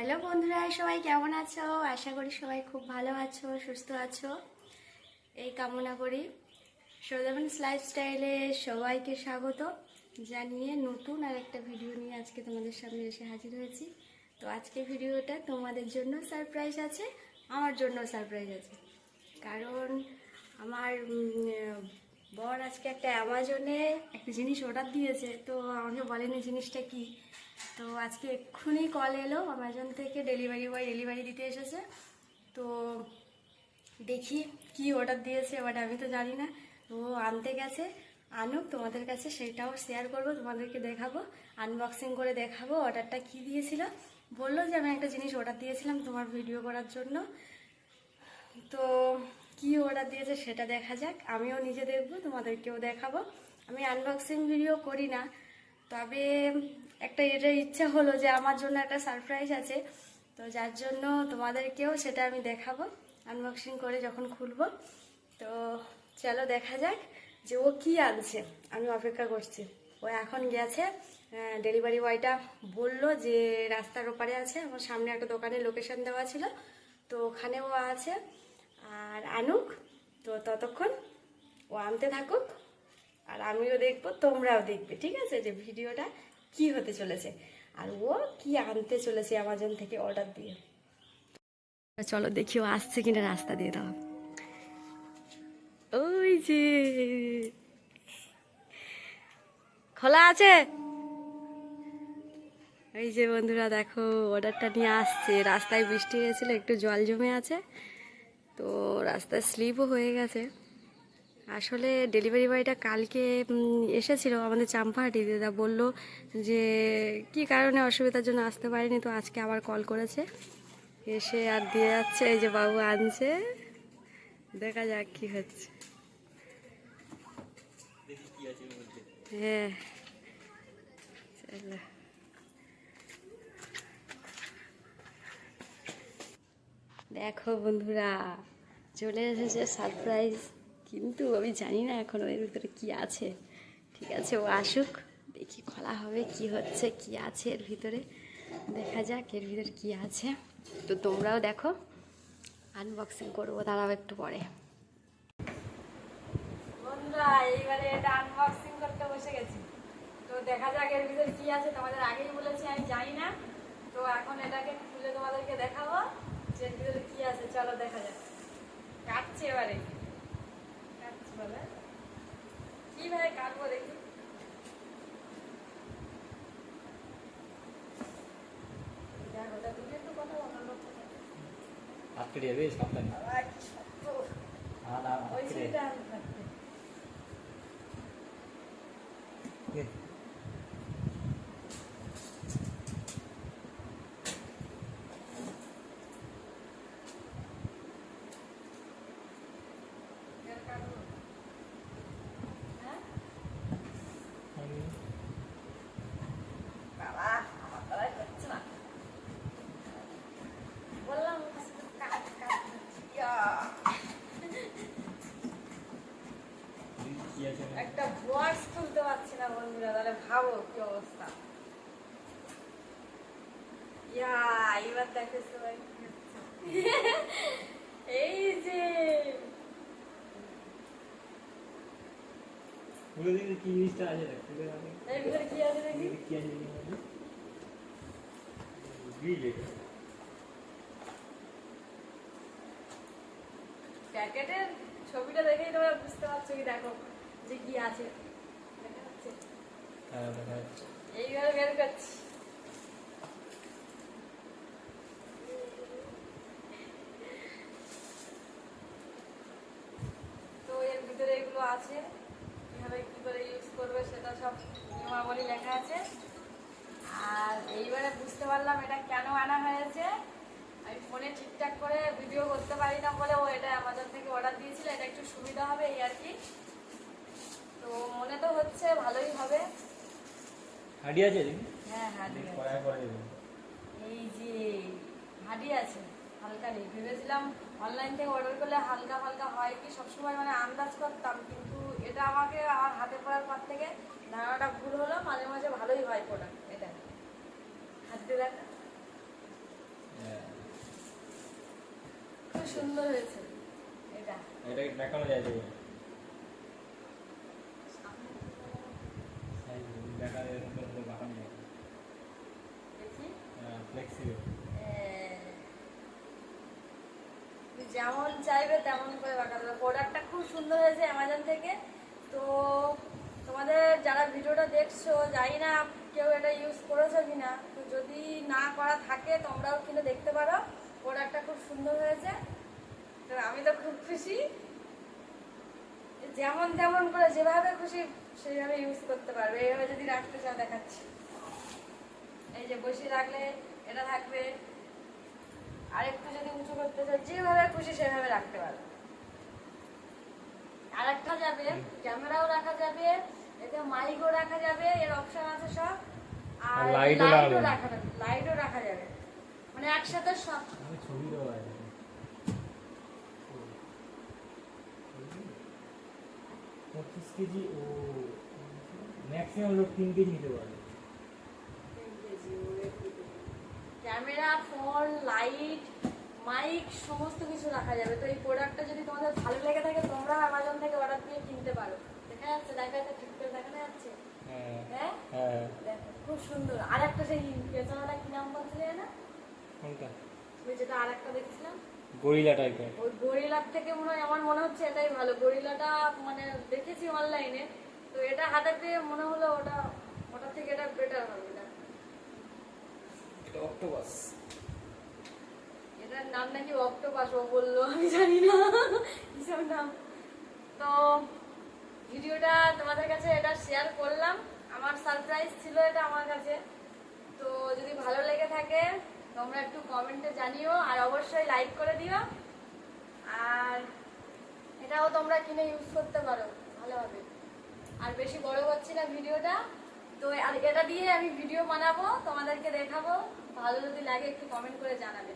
Hello বন্ধুরা, সবাই কেমন আছো? আশা করি সবাই খুব ভালো আছো, সুস্থ আছো, এই কামনা করি। সৌদামিনীস লাইফস্টাইলে সবাইকে স্বাগত জানিয়ে নতুন আর একটা ভিডিও নিয়ে আজকে তোমাদের সামনে এসে হাজির হয়েছি। তো আজকে ভিডিওটা তোমাদের জন্য সারপ্রাইজ আছে, আমার জন্য সারপ্রাইজ আছে। কারণ আমার বর আজকে একটা অ্যামাজনে একটা জিনিস অর্ডার দিয়েছে, তো আমাকে বলেনি জিনিসটা কি। তো আজকে এক্ষুনি কল এলো অ্যামাজন থেকে, ডেলিভারি বয় ডেলিভারি দিতে এসেছে। তো দেখি কি অর্ডার দিয়েছে, বাট আমি তো জানি না। তো আনতে গেছে, আনুক, তোমাদের কাছে সেটাও শেয়ার করব, তোমাদেরকে দেখাবো, আনবক্সিং করে দেখাবো অর্ডারটা কি দিয়েছিল। বললো যে আমি একটা জিনিস অর্ডার দিয়েছিলাম তোমার ভিডিও করার জন্য। তো কি অর্ডার দিয়েছে সেটা দেখা যাক, আমিও নিজে দেখবো, তোমাদেরকেও দেখাবো। আমি আনবক্সিং ভিডিও করি না, তবে একটা এটার ইচ্ছা হলো যে আমার জন্য একটা সারপ্রাইজ আছে, তো যার জন্য তোমাদেরকেও সেটা আমি দেখাবো আনবক্সিং করে যখন খুলবো। তো চলো দেখা যাক যে ও কি আনছে, আমি অপেক্ষা করছি। ও এখন গেছে, ডেলিভারি বয়টা বললো যে রাস্তার ওপারে আছে, আমার সামনে একটা দোকানের লোকেশন দেওয়া ছিল, তো ওখানে ও আছে। আর আনুক, তো ততক্ষণ ও আনতে থাকুক, আর আমিও দেখবো, তোমরাও দেখবে, ঠিক আছে, যে ভিডিওটা কি হতে চলেছে আর ও কি আনতে চলেছে অ্যামাজন থেকে অর্ডার দিয়ে। চলো দেখি ও আসছে কিনা, রাস্তা দিয়ে দাও। ওই যে খোলা আছে, এই যে বন্ধুরা দেখো অর্ডারটা নিয়ে আসছে। রাস্তায় বৃষ্টি হয়েছিল, একটু জল জমে আছে, তো রাস্তায় স্লিপও হয়ে গেছে। আসলে ডেলিভারি বয়টা কালকে এসেছিল আমাদের চাম্পাহাটিতে, তা বললো যে কি কারণে অসুবিধার জন্য আসতে পারেনি, তো আজকে আবার কল করেছে, এসে আর দিয়ে যাচ্ছে। এই যে বাবু আনছে, দেখা যাক কি হচ্ছে। হ্যাঁ চলো, দেখো বন্ধুরা চলে এসেছে সারপ্রাইজ, কিন্তু আমি জানি না এখন এর ভিতরে কি আছে। ঠিক আছে, ও আসুক, দেখি খোলা হবে কি হচ্ছে, কি আছে এর ভিতরে, দেখা যাক এর ভিতরে কি আছে। তো তোমরাও দেখো, আনবক্সিং করবো দাঁড়াও একটু পরে। বন্ধুরা এইবারে এটা আনবক্সিং করতে বসে গেছি, তো দেখা যাক এর ভিতরে কি আছে। তোমাদের আগেই বলেছি আমি জানি না, তো এখন এটাকে খুলে তোমাদেরকে দেখাবো যে এর ভিতরে কি আছে। চলো দেখা যাক, কাটছি এবারে, কাটছি বলে কিভাবে কাটবো দেখি। দেখো ওটা তুমি একটু কথা বলো, আটকে যাবে সাবধানে। ওই সিটটা আমি থাকতে একটা বক্স তুলতে পারছি না বন্ধুরা, তাহলে ভাবো কি অবস্থা। ইয়া এবার দেখো সবাই এই যে বলে দিন কি জিনিসটা আছে, দেখ এর ভিতরে কি আছে দেখি। কি আছে বিল, এটা প্যাকেটের ছবিটা দেখেই তোমরা বুঝতে পারছো কি, দেখো যে কি আছে, দেখা যাচ্ছে। হ্যাঁ দেখা যাচ্ছে। এইভাবে বের করছি, তো এর ভিতরে এগুলো আছে, কিভাবে কি করে ইউজ করবে সেটা সব নিয়মাবলী লেখা আছে। আর এইবারে বুঝতে পারলাম এটা কেন আনা হয়েছে। আমি ফোনে ঠিকঠাক করে ভিডিও করতে পারি না বলে ও এটা অ্যামাজন থেকে অর্ডার দিয়েছিল, এটা একটু সুবিধা হবে এই আর কি। তো মনে তো হচ্ছে ভালোই হবে। হাডি আছে দেখি। হ্যাঁ হাডি আছে, করে দেবো। এই যে হাডি আছে, হালকা নেই। ভেবেছিলাম অনলাইন থেকে অর্ডার করলে হালকা হালকা হয় কি, সবসময় মানে আন্দাজ করতাম, কিন্তু এটা আমাকে আমার হাতে পড়ার পর থেকে ধারণাটা ভুল হলো। মাঝে মাঝে ভালোই হয় প্রোডাক্ট, এটা হাত দিয়ে দেখা সুন্দর হয়েছে এটা। এটা দেখানো যায় তো দেখা যায় সুন্দর সুন্দর দেখানো যায় দেখি ফ্লেক্সিবল যেমন চাইবে তেমন করে বাঁকাতে হবে। প্রোডাক্টটা খুব সুন্দর হয়েছে অ্যামাজন থেকে। তো তোমাদের যারা ভিডিওটা দেখছো, জানি না কেউ এটা ইউজ করেছো কিনা, তো যদি না করা থাকে তোমরাও কিনে দেখতে পারো। প্রোডাক্টটা খুব সুন্দর হয়েছে, তো আমি তো খুব খুশি। যেমন তেমন করে যেভাবে খুশি সেইভাবে ইউজ করতে পারবে। এইভাবে যদি রাখতে চাও দেখাচ্ছি, এই যে বসিয়ে রাখলে এটা থাকবে, আর একটু যদি উঁচু করতে চাও যেভাবে খুশি সেভাবে রাখতে পারবে। আর একটা যাবে, ক্যামেরাও রাখা যাবে, এতে মাইকও রাখা যাবে, এর অপশন আছে সব। আর লাইটও লাইটও রাখা যাবে, মানে একসাথে সব। ছবি দেওয়া আছে 25 কেজি ও ম্যাক্সিমাম লোক 3 কেজি নিতে পারে। ক্যামেরা, ফোন, লাইট, মাইক সমস্ত কিছু রাখা যাবে। তো এই প্রোডাক্টটা যদি তোমাদের ভালো লেগে থাকে তোমরা অ্যামাজন থেকে অর্ডার দিয়ে কিনতে পারো। দেখা যাচ্ছে, দেখা যাচ্ছে, ঠিক করে দেখানো যাচ্ছে। হ্যাঁ হ্যাঁ দেখো খুব সুন্দর। আর একটা সেই পেছনটা কি নাম বলছিলে না, কোনটা? ওই যেটা আর একটা দেখছিলাম গরিলা টাইপের। ওই গরিলার থেকে মনে হয়, আমার মনে হচ্ছে এটাই ভালো। গরিলাটা মানে দেখেছি অনলাইনে, তো এটা হাতে পেয়ে মনে হলো ওটা থেকে এটা বেটার হবে। এটা অক্টোপাস। এটার নাম নাকি অক্টোপাস, ও বললো, আমি জানি না কিসব নাম। তো ভিডিওটা তোমাদের কাছে এটা শেয়ার করলাম, আমার সারপ্রাইজ ছিল এটা আমার কাছে। তো যদি ভালো লেগে থাকে তোমরা একটু কমেন্টে জানিও, আর অবশ্যই লাইক করে দিও। আর এটাও তোমরা কিনে ইউজ করতে পারো, ভালো হবে। আর বেশি বড় করছি না ভিডিওটা, তো আর এটা দিয়ে আমি ভিডিও বানাবো, তোমাদেরকে দেখাবো। ভালো যদি লাগে একটু কমেন্ট করে জানাবে।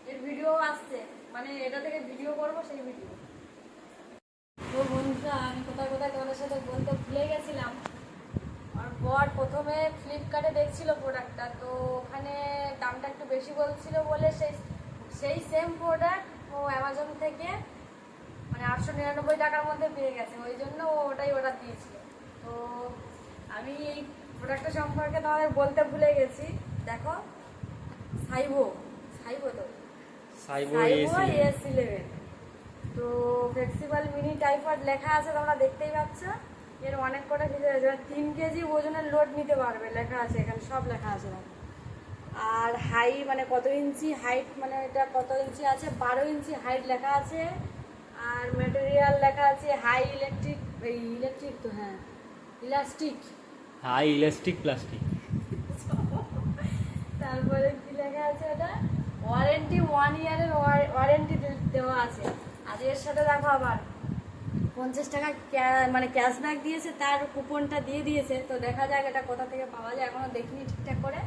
এর ভিডিও আসছে, মানে এটা থেকে ভিডিও করবো, সেই ভিডিও। তো বন্ধুরা, আমি কোথায় কোথায় তোমাদের সাথে বলতে ভুলে গেছিলাম। আর বর প্রথমে ফ্লিপকার্টে দেখছিল প্রোডাক্টটা, তো ওখানে দামটা একটু বেশি বলছিল বলে সেই সেম প্রোডাক্ট ও অ্যামাজন থেকে মানে 899 টাকার মধ্যে পেয়ে গেছে। ওই জন্য ও ওটাই অর্ডার দিয়েছিল। তো আমি এই প্রোডাক্টটা সম্পর্কে তোমাদের বলতে ভুলে গেছি। দেখো, সাইবো তো সাইবো S11, তো ফ্লেক্সিবল মিনি টাইপড লেখা আছে, তোমরা দেখতেই পাচ্ছ। এর অনেক কটা ফিচার আছে, 3 কেজি ওজনের লোড নিতে পারবে, লেখা আছে এখানে, সব লেখা আছে। আর হাই মানে কত ইঞ্চি হাইট, মানে এটা কত ইঞ্চি আছে, 12 ইঞ্চি হাইট লেখা আছে। আর ম্যাটেরিয়াল লেখা আছে হাই ইলেকট্রিক, তো হ্যাঁ ইলাস্টিক, হাই ইলাস্টিক প্লাস্টিক। তারপরে কি লেখা আছে, ওটা ওয়ারেন্টি 1 ইয়ারের ওয়ারেন্টি দেওয়া আছে। আর এর সাথে দেখো আবার 50 টাকা মানে ক্যাশব্যাক দিয়েছে, তার কুপনটা দিয়ে দিয়েছে। তো দেখা যাক এটা কোথা থেকে পাওয়া যায়, এখনো দেখিনি ঠিকঠাক করে।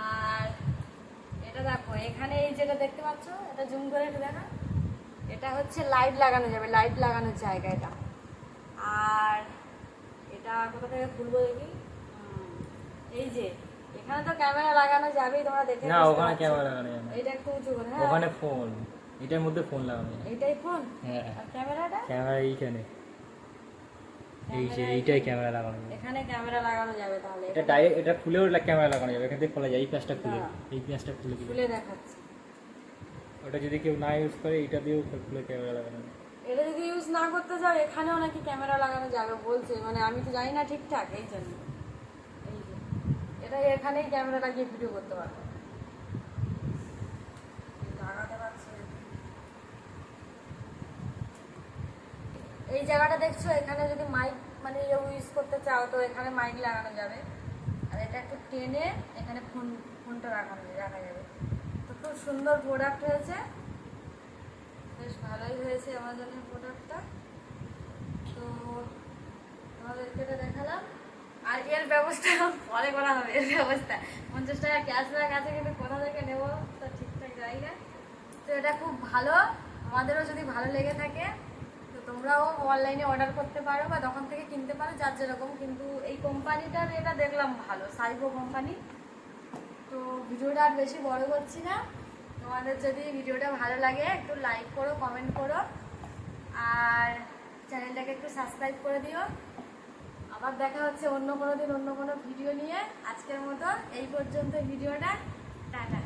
আর এটা দেখো, এখানে এই যেটা দেখতে পাচ্ছ, এটা জুম করে একটু দেখা, এটা হচ্ছে লাইট লাগানো যাবে, লাইট লাগানোর জায়গা এটা। আর এটা কোথা থেকে খুলবো দেখি, এই যে এখানে তো ক্যামেরা লাগানো যাবেই, তোমরা দেখে না, ওখানে ক্যামেরা লাগানো যাবে না। এটা একটু উঁচু করে, হ্যাঁ ওখানে ফোন, এটার মধ্যে ফোন লাগানো যাবে। এইটাই ফোন। হ্যাঁ, আর ক্যামেরাটা ক্যামেরা এইখানে, এই যে এইটাই ক্যামেরা লাগানো যাবে। এখানে ক্যামেরা লাগানো যাবে। তাহলে এটা ডাইরেক্ট, এটা খুলেও ক্যামেরা লাগানো যাবে, এখান থেকে খোলা যায়। এই প্যাচটা খুলে, হ্যাঁ। এই প্যাচটা খুলে দিলে, খুলে দেখাচ্ছি। ওটা যদি কেউ না ইউজ করে এটা দিয়েও খুলে ক্যামেরা লাগানো যাবে। এটা যদি ইউজ না করতে যাও, এখানেও নাকি ক্যামেরা লাগানো যাবে বলছে, মানে আমি তো জানি না ঠিকঠাক, এই জন্য এই যে এটা এখানেই ক্যামেরা লাগিয়ে ভিডিও করতে পারবো। লাগাতে পারছি না। এই জায়গাটা দেখছো, এখানে যদি মাইক মানে ইউজ করতে চাও তো এখানে মাইক লাগানো যাবে। আর এটা একটু টেনে এখানে ফোনটা রাখা যাবে। তো খুব সুন্দর প্রোডাক্ট হয়েছে, বেশ ভালোই হয়েছে অ্যামাজনের প্রোডাক্টটা। তো তোমাদেরকে এটা দেখালাম। আর এর ব্যবস্থা পরে করা হবে, এর ব্যবস্থা 50 টাকা ক্যাশব্যাক আছে, কিন্তু কোথা থেকে নেবো তা ঠিকঠাক জায়গা। তো এটা খুব ভালো, আমাদেরও যদি ভালো লেগে থাকে তো তোমরাও অনলাইনে অর্ডার করতে পারো বা দোকান থেকে কিনতে পারো, যার যেরকম। কিন্তু এই কোম্পানিটার এটা দেখলাম ভালো, সাইবো কোম্পানি। তো ভিডিওটা আর বেশি বড় করছি না, তোমাদের যদি ভিডিওটা ভালো লাগে একটু লাইক করো, কমেন্ট করো, আর চ্যানেলটাকে একটু সাবস্ক্রাইব করে দিও। আবার দেখা হচ্ছে অন্য কোনো দিন অন্য কোনো ভিডিও নিয়ে। আজকের মতো এই পর্যন্ত ভিডিওটা। টাটা।